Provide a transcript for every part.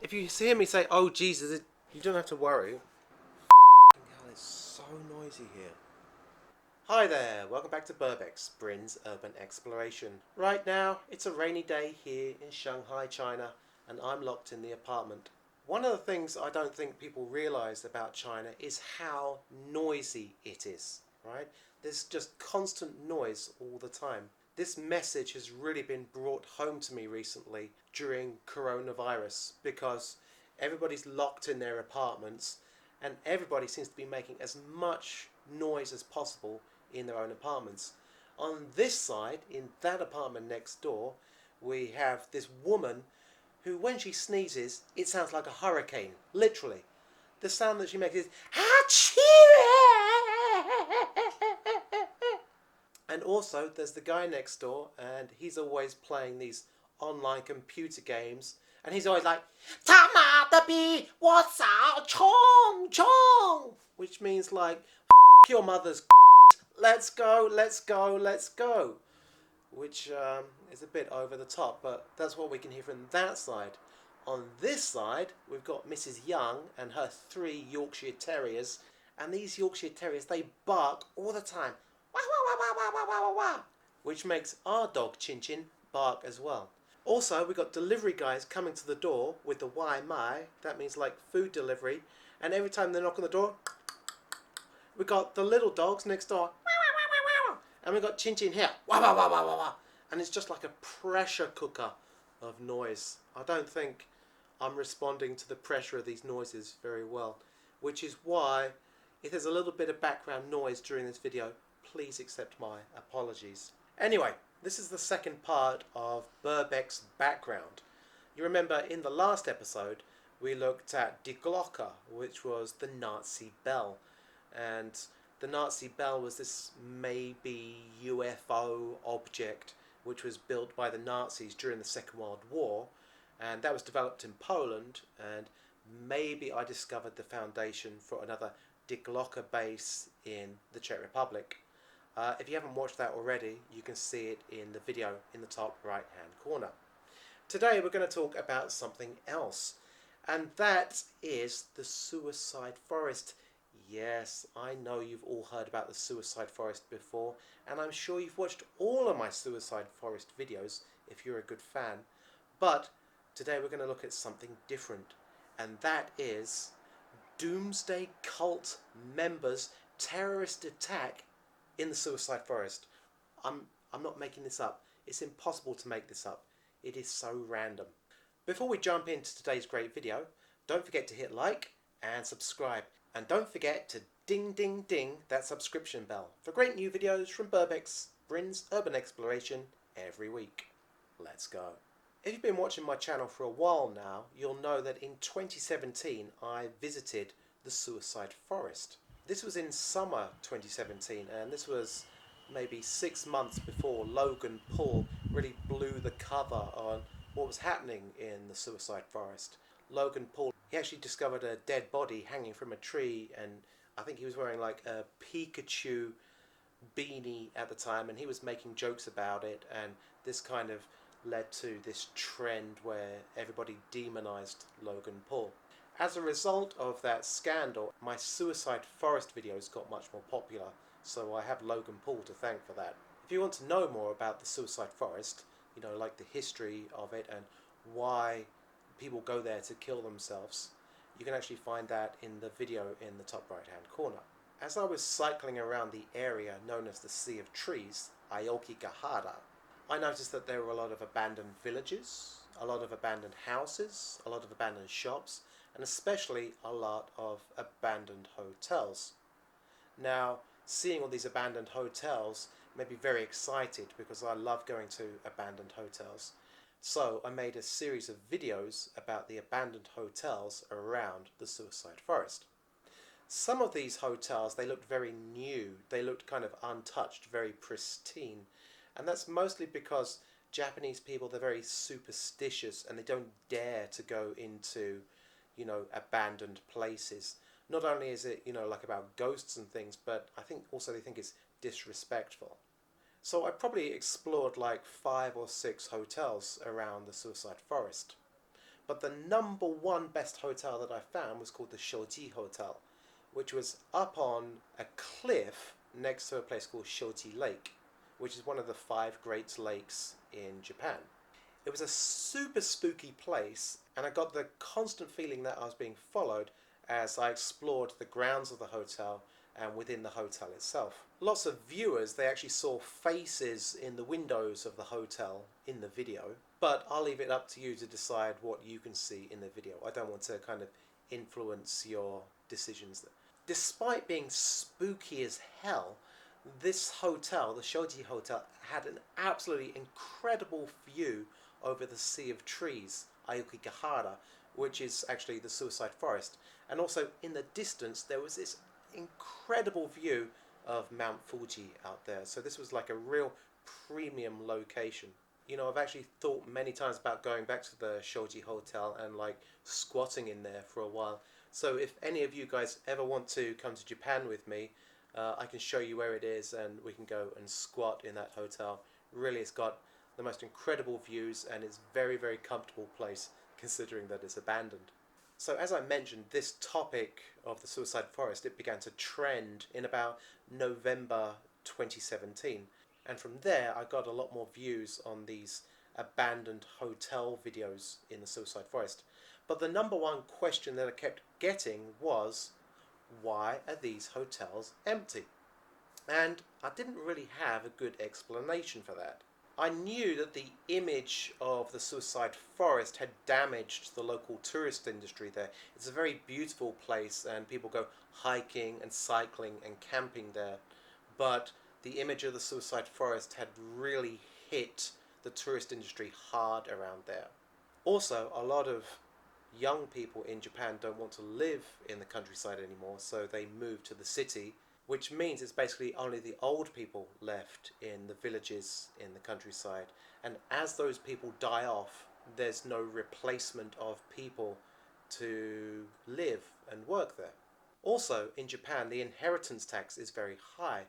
If you hear me say, oh Jesus, you don't have to worry. Hell, it's so noisy here. Hi there, welcome back to Burbex, Brin's Urban Exploration. Right now, it's a rainy day here in Shanghai, China, and I'm locked in the apartment. One of the things I don't think people realise about China is how noisy it is, right? There's just constant noise all the time. This message has really been brought home to me recently during coronavirus because everybody's locked in their apartments and everybody seems to be making as much noise as possible in their own apartments. On this side, in that apartment next door, we have this woman who, when she sneezes, it sounds like a hurricane, literally. The sound that she makes is Achoo! And also, there's the guy next door, and he's always playing these online computer games, and he's always like, chong chong, which means like, your mother's let's go, let's go, let's go. Which is a bit over the top, but that's what we can hear from that side. On this side, we've got Mrs. Young and her 3 Yorkshire Terriers, and these Yorkshire Terriers, they bark all the time. Wah, wah, wah, wah, wah, wah, wah, wah, which makes our dog Chin Chin bark as well. Also, we've got delivery guys coming to the door with the Wai Mai, that means like food delivery, and every time they knock on the door, we've got the little dogs next door, and we've got Chin Chin here, wah, wah, wah, wah, wah, wah. And it's just like a pressure cooker of noise. I don't think I'm responding to the pressure of these noises very well, which is why if there's a little bit of background noise during this video, please accept my apologies. Anyway, this is the second part of Burbex Background. You remember in the last episode we looked at Die Glocke, which was the Nazi bell, and the Nazi bell was this maybe UFO object which was built by the Nazis during the Second World War, and that was developed in Poland, and maybe I discovered the foundation for another Die Glocke base in the Czech Republic. If you haven't watched that already, you can see it in the video in the top right hand corner. Today we're going to talk about something else, and that is the suicide forest. Yes, I know you've all heard about the suicide forest before, and I'm sure you've watched all of my suicide forest videos if you're a good fan. But today we're going to look at something different, and that is doomsday cult members' terrorist attack in the suicide forest. I'm not making this up. It's impossible to make this up. It is so random. Before we jump into today's great video, don't forget to hit like and subscribe. And don't forget to ding ding ding that subscription bell for great new videos from Burbex, Brin's Urban Exploration every week. Let's go. If you've been watching my channel for a while now, you'll know that in 2017 I visited the suicide forest. This was in summer 2017, and this was maybe 6 months before Logan Paul really blew the cover on what was happening in the suicide forest. Logan Paul, he actually discovered a dead body hanging from a tree, and I think he was wearing like a Pikachu beanie at the time, and he was making jokes about it, and this kind of led to this trend where everybody demonized Logan Paul. As a result of that scandal, my suicide forest videos got much more popular, so I have Logan Paul to thank for that. If you want to know more about the suicide forest, you know, like the history of it and why people go there to kill themselves, you can actually find that in the video in the top right hand corner. As I was cycling around the area known as the Sea of Trees, Aokigahara, I noticed that there were a lot of abandoned villages, a lot of abandoned houses, a lot of abandoned shops, and especially a lot of abandoned hotels. Now, seeing all these abandoned hotels made me very excited because I love going to abandoned hotels. So I made a series of videos about the abandoned hotels around the suicide forest. Some of these hotels, they looked very new, they looked kind of untouched, very pristine, and that's mostly because Japanese people, they're very superstitious and they don't dare to go into, you know, abandoned places. Not only is it, you know, like about ghosts and things, but I think also they think it's disrespectful. So I probably explored like 5 or 6 hotels around the suicide forest. But the number one best hotel that I found was called the Shoji Hotel, which was up on a cliff next to a place called Shoji Lake, which is one of the 5 Great Lakes in Japan. It was a super spooky place, and I got the constant feeling that I was being followed as I explored the grounds of the hotel and within the hotel itself. Lots of viewers, they actually saw faces in the windows of the hotel in the video, but I'll leave it up to you to decide what you can see in the video. I don't want to kind of influence your decisions there. Despite being spooky as hell, this hotel, the Shoji Hotel, had an absolutely incredible view over the Sea of Trees, Aokigahara, which is actually the Suicide Forest. And also in the distance there was this incredible view of Mount Fuji out there. So this was like a real premium location. You know, I've actually thought many times about going back to the Shoji Hotel and like squatting in there for a while. So if any of you guys ever want to come to Japan with me, I can show you where it is and we can go and squat in that hotel. Really, it's got the most incredible views and it's very, very comfortable place considering that it's abandoned. So as I mentioned, this topic of the Suicide Forest, it began to trend in about November 2017. And from there, I got a lot more views on these abandoned hotel videos in the Suicide Forest. But the number one question that I kept getting was, why are these hotels empty? And I didn't really have a good explanation for that. I knew that the image of the Suicide Forest had damaged the local tourist industry there. It's a very beautiful place and people go hiking and cycling and camping there. But the image of the Suicide Forest had really hit the tourist industry hard around there. Also, a lot of young people in Japan don't want to live in the countryside anymore, so they move to the city, which means it's basically only the old people left in the villages in the countryside. And as those people die off, there's no replacement of people to live and work there. Also, in Japan, the inheritance tax is very high.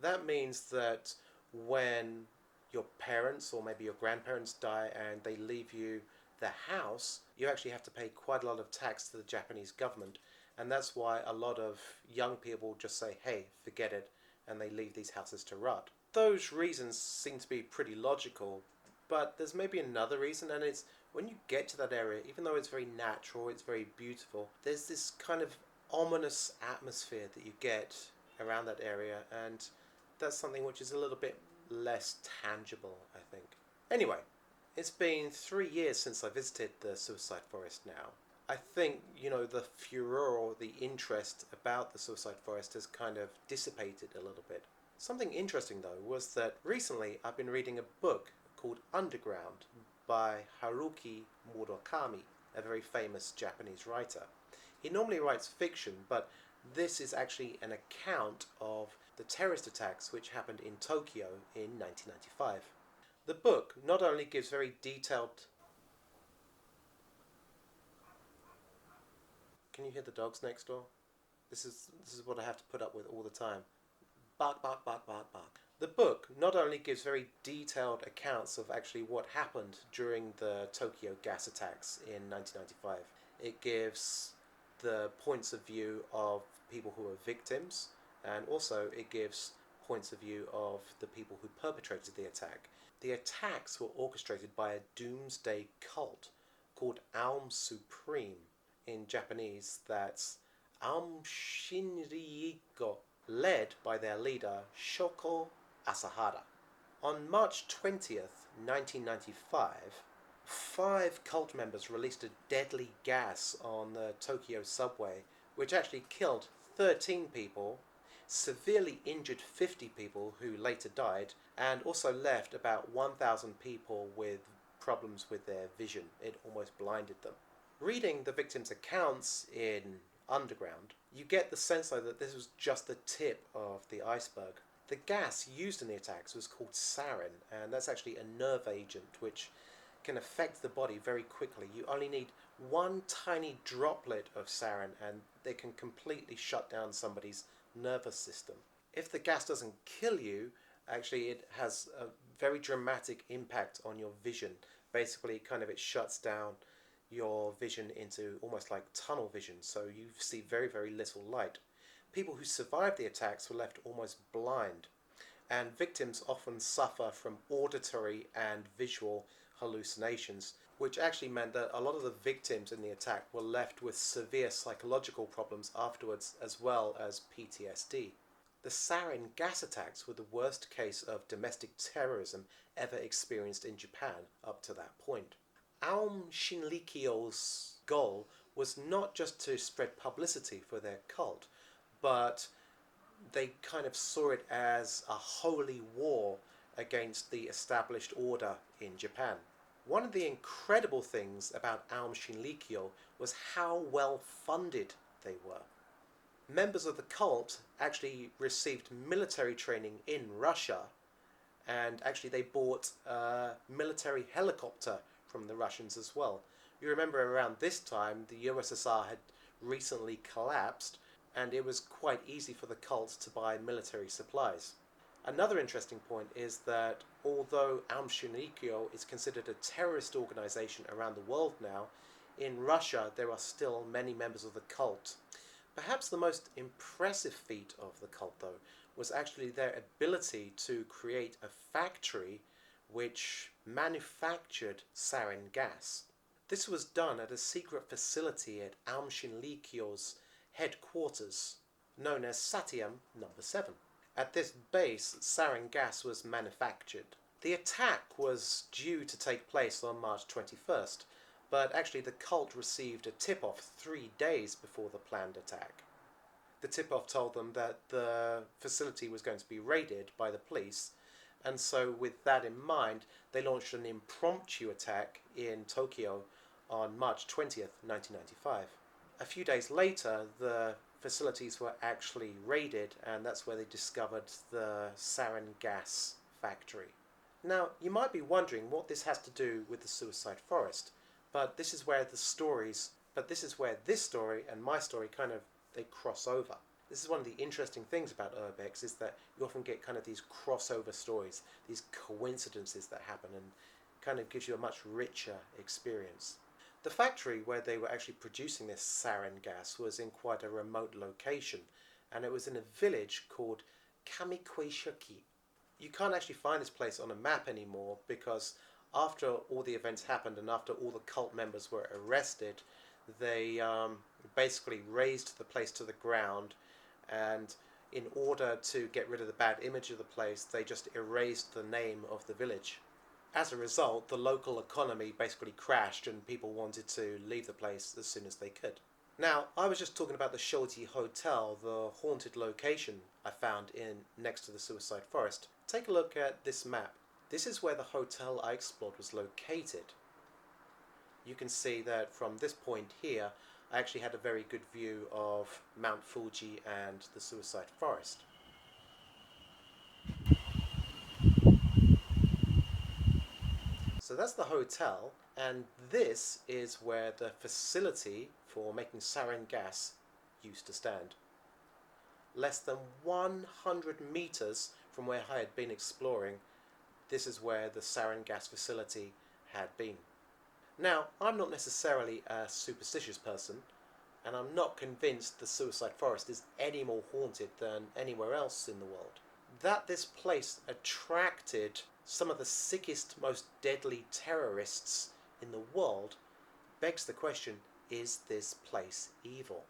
That means that when your parents or maybe your grandparents die and they leave you the house, you actually have to pay quite a lot of tax to the Japanese government. And that's why a lot of young people just say, hey, forget it, and they leave these houses to rot. Those reasons seem to be pretty logical, but there's maybe another reason, and it's when you get to that area, even though it's very natural, it's very beautiful, there's this kind of ominous atmosphere that you get around that area, and that's something which is a little bit less tangible, I think. Anyway, it's been 3 years since I visited the Suicide Forest now. I think, you know, the furor or the interest about the Suicide Forest has kind of dissipated a little bit. Something interesting though was that recently I've been reading a book called Underground by Haruki Murakami, a very famous Japanese writer. He normally writes fiction, but this is actually an account of the terrorist attacks which happened in Tokyo in 1995. The book not only gives very detailed... Can you hear the dogs next door? This is what I have to put up with all the time. Bark, bark, bark, bark, bark. The book not only gives very detailed accounts of actually what happened during the Tokyo gas attacks in 1995. It gives the points of view of people who were victims, and also it gives points of view of the people who perpetrated the attack. The attacks were orchestrated by a doomsday cult called Aum Supreme. In Japanese, that's Aum Shinrikyo, led by their leader Shoko Asahara. On March 20th, 1995, 5 cult members released a deadly gas on the Tokyo subway, which actually killed 13 people, severely injured 50 people who later died, and also left about 1,000 people with problems with their vision. It almost blinded them. Reading the victims' accounts in Underground, you get the sense though that this was just the tip of the iceberg. The gas used in the attacks was called sarin, and that's actually a nerve agent which can affect the body very quickly. You only need one tiny droplet of sarin and they can completely shut down somebody's nervous system. If the gas doesn't kill you, actually it has a very dramatic impact on your vision. Basically, it shuts down your vision into almost like tunnel vision, so you see very, very little light. People who survived the attacks were left almost blind, and victims often suffer from auditory and visual hallucinations, which actually meant that a lot of the victims in the attack were left with severe psychological problems afterwards, as well as PTSD. The sarin gas attacks were the worst case of domestic terrorism ever experienced in Japan up to that point. Aum Shinrikyo's goal was not just to spread publicity for their cult, but they kind of saw it as a holy war against the established order in Japan. One of the incredible things about Aum Shinrikyo was how well funded they were. Members of the cult actually received military training in Russia, and actually they bought a military helicopter from the Russians as well. You remember around this time the USSR had recently collapsed, and it was quite easy for the cult to buy military supplies. Another interesting point is that although Aum Shinrikyo is considered a terrorist organization around the world now, in Russia there are still many members of the cult. Perhaps the most impressive feat of the cult, though, was actually their ability to create a factory which manufactured sarin gas. This was done at a secret facility at Aum Shinrikyo's headquarters, known as Satyam No. 7. At this base, sarin gas was manufactured. The attack was due to take place on March 21st, but actually the cult received a tip-off 3 days before the planned attack. The tip-off told them that the facility was going to be raided by the police, and so with that in mind, they launched an impromptu attack in Tokyo on March 20th, 1995. A few days later, the facilities were actually raided, and that's where they discovered the sarin gas factory. Now, you might be wondering what this has to do with the suicide forest, but this is where this story and my story they cross over. This is one of the interesting things about urbex, is that you often get kind of these crossover stories, these coincidences that happen, and kind of gives you a much richer experience. The factory where they were actually producing this sarin gas was in quite a remote location, and it was in a village called Kamishikake. You can't actually find this place on a map anymore, because after all the events happened and after all the cult members were arrested, they basically razed the place to the ground, and in order to get rid of the bad image of the place, they just erased the name of the village. As a result, the local economy basically crashed, and people wanted to leave the place as soon as they could. Now, I was just talking about the Shoti Hotel, the haunted location I found next to the suicide forest. Take a look at this map. This is where the hotel I explored was located. You can see that from this point here, I actually had a very good view of Mount Fuji and the suicide forest. So that's the hotel, and this is where the facility for making sarin gas used to stand. Less than 100 meters from where I had been exploring, this is where the sarin gas facility had been. Now, I'm not necessarily a superstitious person, and I'm not convinced the suicide forest is any more haunted than anywhere else in the world. That this place attracted some of the sickest, most deadly terrorists in the world begs the question, is this place evil?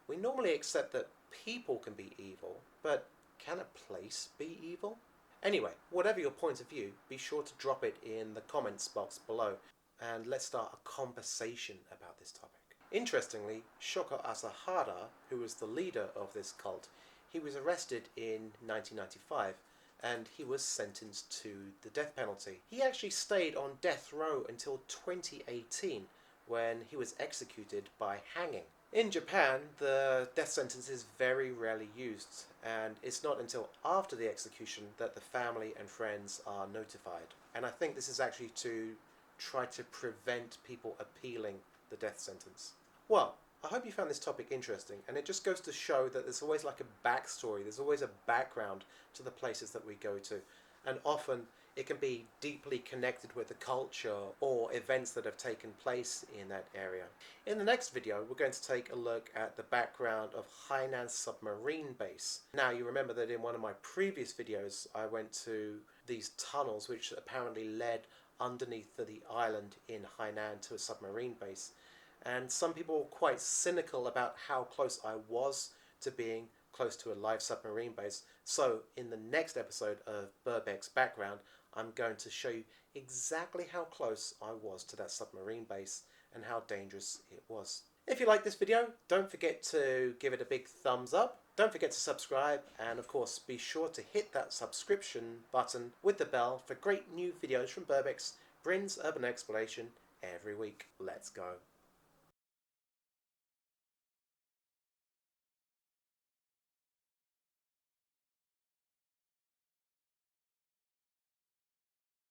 We normally accept that people can be evil, but can a place be evil? Anyway, whatever your point of view, be sure to drop it in the comments box below, and let's start a conversation about this topic. Interestingly, Shoko Asahara, who was the leader of this cult, he was arrested in 1995, and he was sentenced to the death penalty. He actually stayed on death row until 2018, when he was executed by hanging. In Japan, the death sentence is very rarely used, and it's not until after the execution that the family and friends are notified. And I think this is actually to try to prevent people appealing the death sentence. Well, I hope you found this topic interesting, and it just goes to show that there's always like a backstory, there's always a background to the places that we go to, and often It can be deeply connected with the culture or events that have taken place in that area. In the next video, we're going to take a look at the background of Hainan submarine base. Now, you remember that in one of my previous videos, I went to these tunnels which apparently led underneath the island in Hainan to a submarine base. And some people were quite cynical about how close I was to being close to a live submarine base. So in the next episode of Burbex Background, I'm going to show you exactly how close I was to that submarine base and how dangerous it was. If you like this video, don't forget to give it a big thumbs up. Don't forget to subscribe, and of course be sure to hit that subscription button with the bell for great new videos from Burbex, Brin's Urban Exploration, every week. Let's go.